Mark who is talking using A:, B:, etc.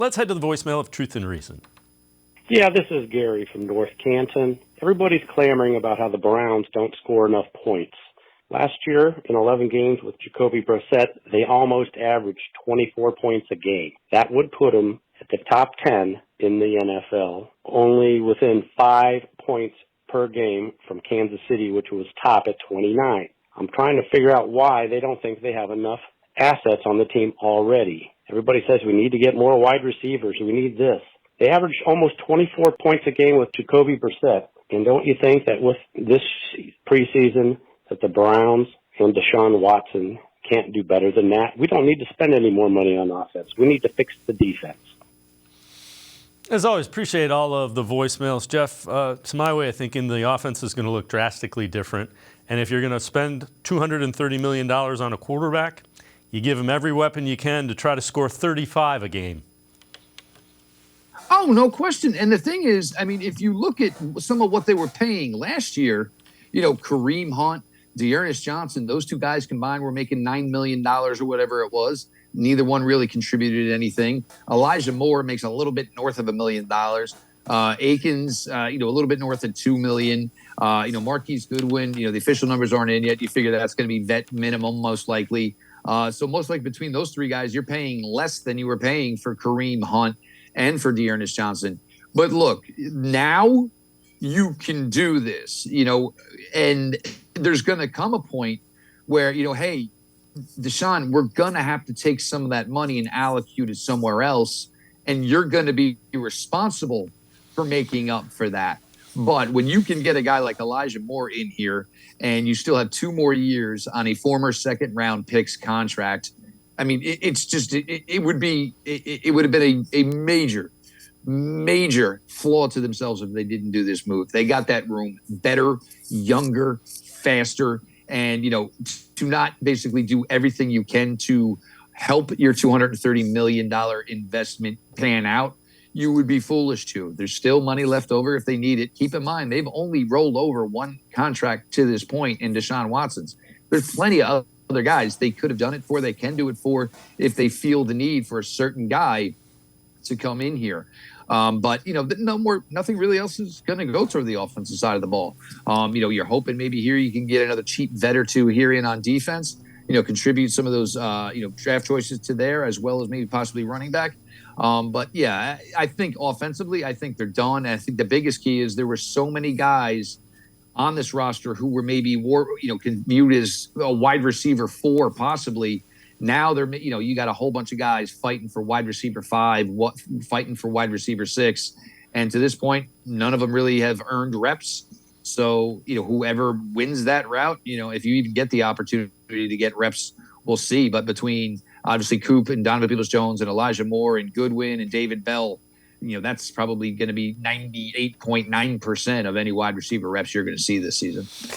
A: Let's head to the voicemail of Truth and Reason.
B: Yeah, this is Gary from North Canton. Everybody's clamoring about how the Browns don't score enough points. Last year, in 11 games with Jacoby Brissett, they almost averaged 24 points a game. That would put them at the top 10 in the NFL, only within 5 points per game from Kansas City, which was top at 29. I'm trying to figure out why they don't think they have enough assets on the team already. Everybody says we need to get more wide receivers. We need this. They averaged almost 24 points a game with Jacoby Brissett. And don't you think that with this preseason that the Browns and Deshaun Watson can't do better than that? We don't need to spend any more money on offense. We need to fix the defense.
A: As always, appreciate all of the voicemails. Jeff, to my way of thinking, the offense is going to look drastically different. And if you're going to spend $230 million on a quarterback, you give him every weapon you can to try to score 35 a game.
C: Oh, no question. And the thing is, I mean, if you look at some of what they were paying last year, you know, Kareem Hunt, Dearness Johnson, those two guys combined were making $9 million or whatever it was. Neither one really contributed anything. Elijah Moore makes a little bit north of $1 million. Akins, a little bit north of $2 million. Marquise Goodwin, the official numbers aren't in yet. You figure that's going to be vet minimum most likely. So most likely between those three guys, you're paying less than you were paying for Kareem Hunt and for Dearness Johnson. But look, now you can do this, and there's going to come a point where, hey, Deshaun, we're going to have to take some of that money and allocate it somewhere else, and you're going to be responsible for making up for that. But when you can get a guy like Elijah Moore in here and you still have 2 more years on a former second-round picks contract, I mean, it would have been a major flaw to themselves if they didn't do this move. They got that room better, younger, faster, and, to not basically do everything you can to help your $230 million investment pan out, you would be foolish to. There's still money left over if they need it. Keep in mind, they've only rolled over one contract to this point in Deshaun Watson's. There's plenty of other guys they could have done it for, they can do it for, if they feel the need for a certain guy to come in here. But nothing really else is going to go toward the offensive side of the ball. You're hoping maybe here you can get another cheap vet or two here in on defense, contribute some of those, draft choices to there, as well as maybe possibly running back. But yeah, I think offensively, I think they're done. And I think the biggest key is there were so many guys on this roster who were maybe viewed as a wide receiver 4, possibly. Now they're, you got a whole bunch of guys fighting for wide receiver 5, fighting for wide receiver 6. And to this point, none of them really have earned reps. So, whoever wins that route, if you even get the opportunity to get reps, we'll see. But between obviously Coop and Donovan Peoples-Jones and Elijah Moore and Goodwin and David Bell, that's probably going to be 98.9% of any wide receiver reps you're going to see this season.